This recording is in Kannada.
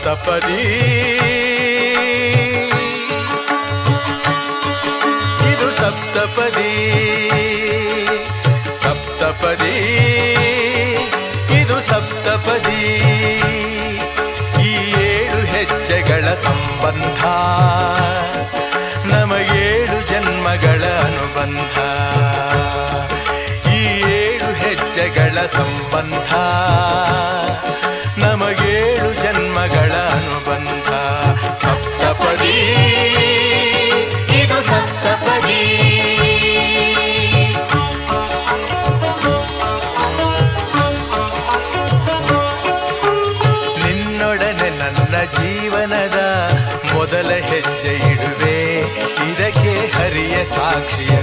ಸಪ್ತಪದಿ ಇದು ಸಪ್ತಪದಿ ಸಪ್ತಪದಿ ಇದು ಸಪ್ತಪದಿ ಈ 7 ಹೆಜ್ಜೆಗಳ ಸಂಬಂಧ ನಮಗೇಳು ಜನ್ಮಗಳ ಅನುಬಂಧ ಈ 7 ಹೆಜ್ಜೆಗಳ ಸಂಬಂಧ ನಮಗೇಳು ಜನ್ಮಗಳ ಅನುಬಂಧ ಸಪ್ತಪದಿ ಇದು ಸಪ್ತಪದಿ ನಿನ್ನೊಡನೆ ನನ್ನ ಜೀವನದ ಮೊದಲ ಹೆಜ್ಜೆ ಇಡುವೆ ಇದಕ್ಕೆ ಹರಿಯ ಸಾಕ್ಷಿಯ